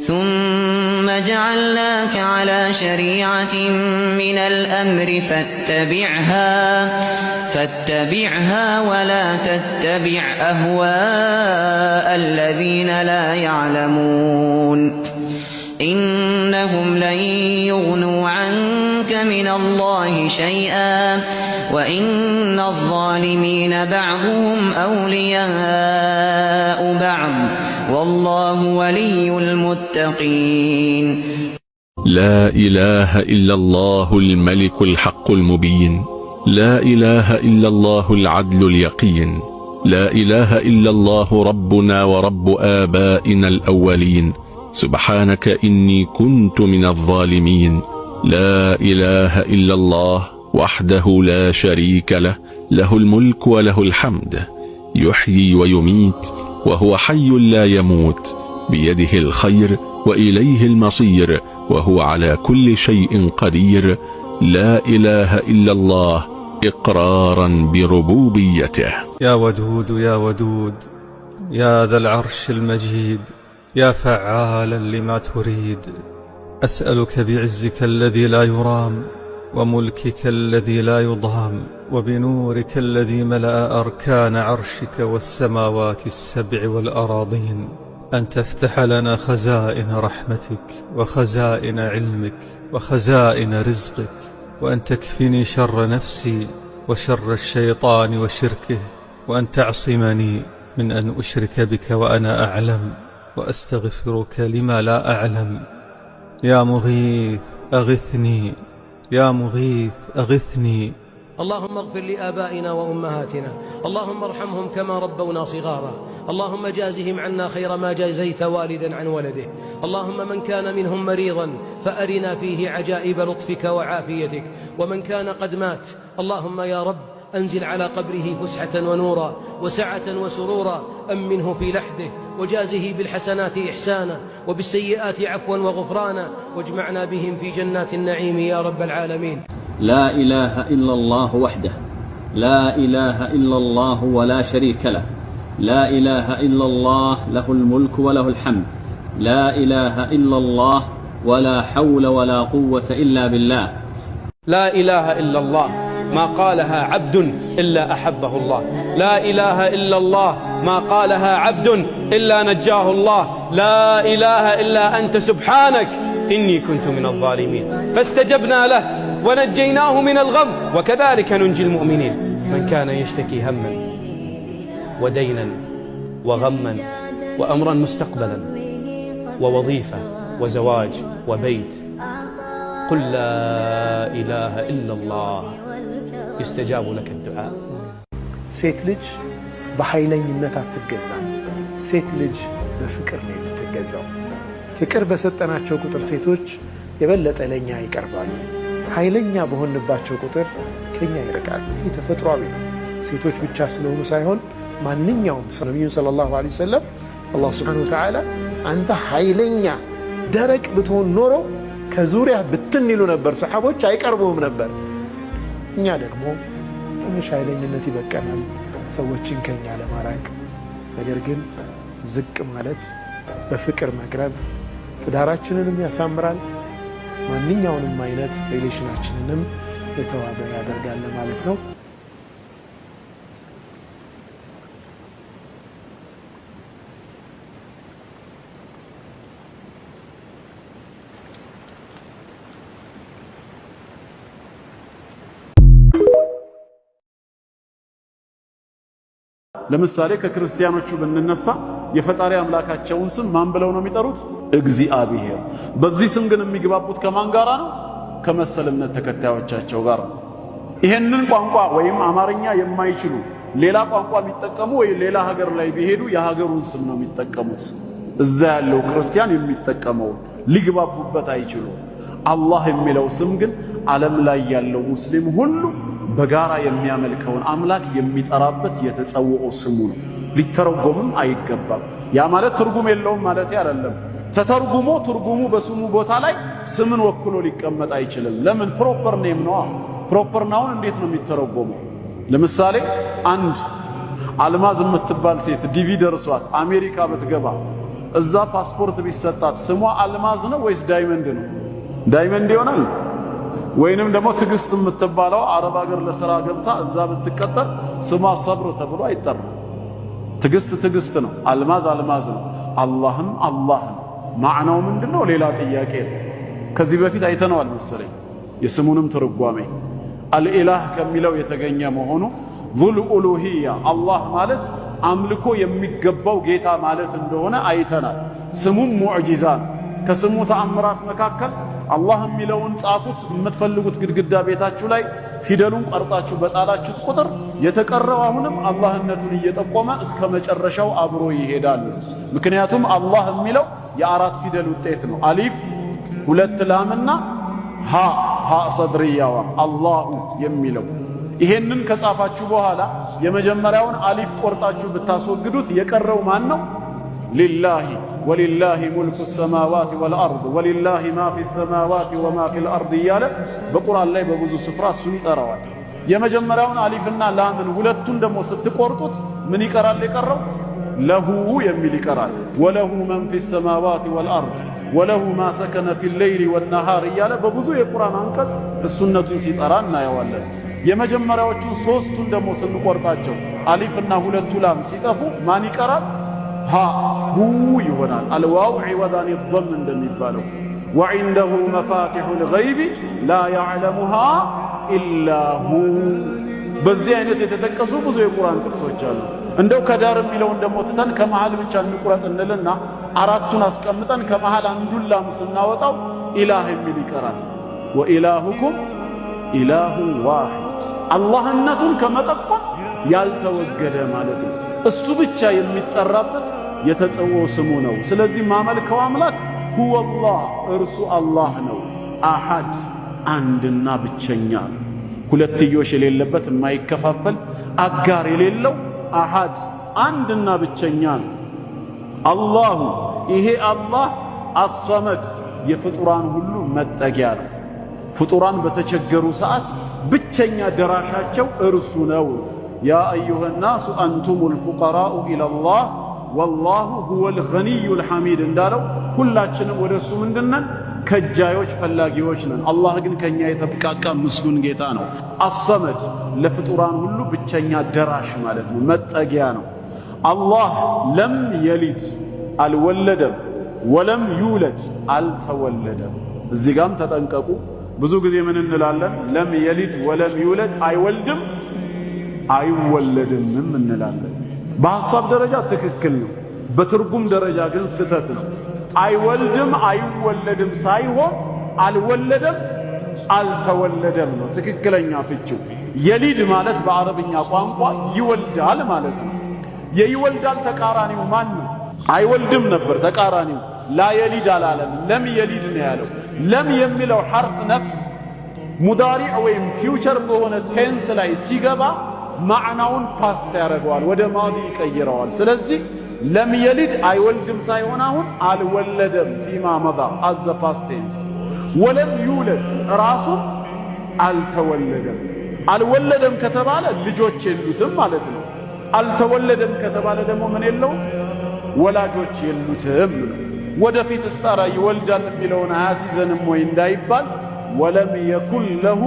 ثم جعلناك على شريعة من الأمر فاتبعها ولا تتبع أهواء الذين لا يعلمون إنهم لن يغنوا عنك من الله شيئا وإن الظالمين بعضهم أولياء بعض والله ولي المتقين. لا إله إلا الله الملك الحق المبين، لا إله إلا الله العدل اليقين، لا إله إلا الله ربنا ورب آبائنا الأولين، سبحانك إني كنت من الظالمين. لا إله إلا الله وحده لا شريك له، له الملك وله الحمد، يحيي ويميت وهو حي لا يموت، بيده الخير وإليه المصير، وهو على كل شيء قدير. لا إله إلا الله إقرارا بربوبيته. يا ودود يا ودود يا ذا العرش المجيد، يا فعالا لما تريد، أسألك بعزك الذي لا يرام وملكك الذي لا يضام وبنورك الذي ملأ أركان عرشك والسماوات السبع والأراضين أن تفتح لنا خزائن رحمتك وخزائن علمك وخزائن رزقك، وأن تكفني شر نفسي وشر الشيطان وشركه، وأن تعصمني من أن أشرك بك وأنا أعلم، وأستغفرك لما لا أعلم. يا مغيث أغثني، يا مغيث أغثني. اللهم اغفر لآبائنا وأمهاتنا، اللهم ارحمهم كما ربونا صغارا، اللهم جازهم عنا خير ما جازيت والدا عن ولده. اللهم من كان منهم مريضا فأرنا فيه عجائب لطفك وعافيتك، ومن كان قد مات اللهم يا رب أنزل على قبره فسحة ونورا وسعة وسرورا، أمنه في لحده وجازه بالحسنات إحسانا وبالسيئات عفوا وغفرانا، واجمعنا بهم في جنات النعيم يا رب العالمين. لا إله إلا الله وحده، لا إله إلا الله ولا شريك له، لا إله إلا الله له الملك وله الحمد، لا إله إلا الله ولا حول ولا قوة إلا بالله. لا إله إلا الله ما قالها عبد إلا أحبه الله، لا إله إلا الله ما قالها عبد إلا نجاه الله، لا إله إلا أنت سبحانك إني كنت من الظالمين، فاستجبنا له ونجيناه من الغم، وكذلك ننجي المؤمنين. من كان يشتكي هما ودينا وغما وأمرا مستقبلا ووظيفة وزواج وبيت، قل لا إله إلا الله يستجاب لك الدعاء. ሴት ልጅ በኃይለኝነት አትገዛም። ሴት ልጅ በፍቅር ነው የምትገዛው። ፍቅር በሰጠናቸው ቁጥር ሴቶች የበለጠ ለኛ ይቀርባሉ። ኃይለኛ በሆንባቸው ቁጥር ከኛ ይርቃሉ። ይህ ተፈጥሯዊ ነው። ሴቶች ብቻ ስለሆኑ ሳይሆን ማንኛውም ሰው ነብዩ ሰለላሁ ዐለይሂ ወሰለም አላህ ሱብሓነሁ ወተዓላ አንተ ኃይለኛ ደረቅ ብትሆን ኖሮ ከዙሪያ ብትን ይሉ ነበር፣ ሰሃቦች አይቀርቡም ነበር። እኛ ደግሞ ትንሽ ኃይለኝነት ይበቃናል ሰዎችን ከኛ ለማራቅ። ነገር ግን ዝቅ ማለት በፍቅር መቅረብ ትዳራችንንም ያሳምራል፣ ማንኛውንም አይነት ሪሌሽናችንንም የተዋበ ያደርጋል ማለት ነው። ለምሳሌ ከክርስቲያኖቹ ብንነሳ የፈጣሪ አምላካቸውን ስም ማን ብለው ነው የሚጠሩት? እግዚአብሔር። በዚህ ስም ግን የሚግባቡት ከማን ጋር ነው? ከመሰል እምነት ተከታዮቻቸው ጋር። ይሄንን ቋንቋ ወይም አማርኛ የማይችሉ ሌላ ቋንቋ የሚጠቀሙ ወይ ሌላ ሀገር ላይ ቢሄዱ የሀገሩን ስም ነው የሚጠቀሙት። እዛ ያለው ክርስቲያን የሚጠቀመው ሊግባቡበት አይችሉ። አላህ የሚለው ስም ግን ዓለም ላይ ያለው ሙስሊም ሁሉ በጋራ የሚያመልከውን አምላክ የሚጠራበት የተጸውዖ ስሙ ነው። ሊተረጎምም አይገባም። ያ ማለት ትርጉም የለውም ማለት አይደለም። ተተርጉሞ ትርጉሙ በስሙ ቦታ ላይ ስምን ወክሎ ሊቀመጥ አይችልም። ለምን? ፕሮፐር ኔም ነው። ፕሮፐር ናውን እንዴት ነው የሚተረጎመው? ለምሳሌ አንድ አልማዝ የምትባል ሴት ዲቪ ደርሷት አሜሪካ ብትገባ እዛ ፓስፖርት ቢሰጣት ስሟ አልማዝ ነው ወይስ ዳይመንድ ነው? ዳይመንድ ይሆናል። ወይንም ደግሞ ትዕግስት የምትባለው አረብ ሀገር ለሥራ ገብታ እዛ ብትቀጠር ስሟ ሰብር ተብሎ አይጠራም። ትዕግስት ትዕግስት ነው፣ አልማዝ አልማዝ ነው፣ አላህም አላህ ነው። ማዕናው ምንድነው? ሌላ ጥያቄ ነው። ከዚህ በፊት አይተነዋል መሰለኝ የስሙንም ትርጓሜ አልኢላህ ከሚለው የተገኘ መሆኑ ዙል ኡሉሂያ አላህ ማለት አምልኮ የሚገባው ጌታ ማለት እንደሆነ አይተናል። ስሙም ሙዕጂዛ ነው። ከስሙ ተአምራት መካከል አላህ የሚለውን ጻፉት የምትፈልጉት ግድግዳ ቤታችሁ ላይ ፊደሉን ቀርጣችሁ በጣላችሁት ቁጥር የተቀረው አሁንም አላህነቱን እየጠቆመ እስከ መጨረሻው አብሮ ይሄዳል። ምክንያቱም አላህ የሚለው የአራት ፊደል ውጤት ነው። አሊፍ ሁለት ላምና ሃ ሰድርያዋ አላሁ የሚለው ይሄንን ከጻፋችሁ በኋላ የመጀመሪያውን አሊፍ ቆርጣችሁ ብታስወግዱት የቀረው ማን ነው? ሊላሂ ወሊላሂ ሙልኩ ሰማዋት ወልአርድ ወሊላሂ ማ ፊ ሰማዋት ወማ ፊል አርድ እያለ በቁርአን ላይ በብዙ ስፍራ እሱን ይጠራዋል። የመጀመሪያውን አሊፍና ላምን ሁለቱን ደግሞ ስትቆርጡት ምን ይቀራል? የቀረው ለሁ የሚል ይቀራል። ወለሁ መን ፊ ሰማዋት ወልአርድ ወለሁ ማ ሰከነ ፊል ሌይሊ ወነሃር እያለ በብዙ የቁርአን አንቀጽ እሱነቱን ሲጠራ እናየዋለን። የመጀመሪያዎቹን ሶስቱን ደግሞ ስንቆርጣቸው አሊፍና ሁለቱ ላም ሲጠፉ ማን ይቀራል? ሃ ሁ ይሆናል። አልዋው ዒወዳን ይضም እንደሚባለው ወዒንደሁ መፋቲሑል ገይቢ ላ ያዕለሙሃ ኢላ ሁ። በዚህ አይነት የተጠቀሱ ብዙ የቁርአን ጥቅሶች አሉ። እንደው ከዳር የሚለውን ደግሞ ትተን ከመሃል ብቻ እንቁረጥ እንልና አራቱን አስቀምጠን ከመሃል አንዱን ላም ስናወጣው ኢላህ የሚል ይቀራል። ወኢላሁኩም ኢላሁ ዋሂድ አላህነቱን ከመጠቆም ያልተወገደ ማለት ነው። እሱ ብቻ የሚጠራበት የተጸውዖ ስሙ ነው። ስለዚህ ማመልከው አምላክ ሁወላህ እርሱ አላህ ነው። አሐድ አንድና ብቸኛ ሁለትዮሽ የሌለበት የማይከፋፈል አጋር የሌለው አሐድ አንድና ብቸኛ ነው። አላሁ ይሄ አላህ አሰመድ የፍጡራን ሁሉ መጠጊያ ነው። ፍጡራን በተቸገሩ ሰዓት ብቸኛ ደራሻቸው እርሱ ነው። ያ አዩሃ ናሱ አንቱሙል ፉቀራኡ ኢለላህ ወላሁ ሁወል ገኒዩል ሐሚድ እንዳለው ሁላችንም ወደ እሱ ምንድነን? ከጃዮች ፈላጊዎች ነን። አላህ ግን ከኛ የተብቃቃ ምስጉን ጌታ ነው። አሰመድ ለፍጡራን ሁሉ ብቸኛ ደራሽ ማለት ነው፣ መጠጊያ ነው። አላህ ለም የሊድ አልወለደም፣ ወለም ዩለድ አልተወለደም። እዚህ ጋም ተጠንቀቁ። ብዙ ጊዜ ምን እንላለን? ለም የሊድ ወለም ዩለድ አይወልድም አይወለድምም እንላለን። በሐሳብ ደረጃ ትክክል ነው፣ በትርጉም ደረጃ ግን ስህተት ነው። አይወልድም አይወለድም ሳይሆን አልወለደም አልተወለደም ነው ትክክለኛ ፍቺው። የሊድ ማለት በአረብኛ ቋንቋ ይወልዳል ማለት ነው። የይወልዳል ተቃራኒው ማን ነው? አይወልድም ነበር ተቃራኒው። ላ የሊድ አላለም፣ ለም የሊድ ነው ያለው። ለም የሚለው ሐርፍ ነፍይ ሙዳሪዕ ወይም ፊውቸር በሆነ ቴንስ ላይ ሲገባ ማዕናውን ፓስት ያደርገዋል፣ ወደ ማዲ ይቀይረዋል። ስለዚህ ለም የሊድ አይወልድም ሳይሆን አሁን አልወለደም ፊማ መዳ አዘ ፓስት ቴንስ። ወለም ዩለድ ራሱ አልተወለደም። አልወለደም ከተባለ ልጆች የሉትም ማለት ነው። አልተወለደም ከተባለ ደግሞ ምን የለውም? ወላጆች የሉትም ነው። ወደፊት እስታራ ይወልዳል የሚለውን አያሲዘንም ወይ እንዳይባል ወለም የኩን ለሁ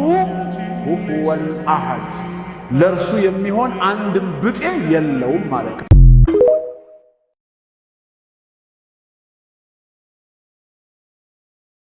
ኩፉወን አሐድ ለእርሱ የሚሆን አንድም ብጤ የለውም ማለት ነው።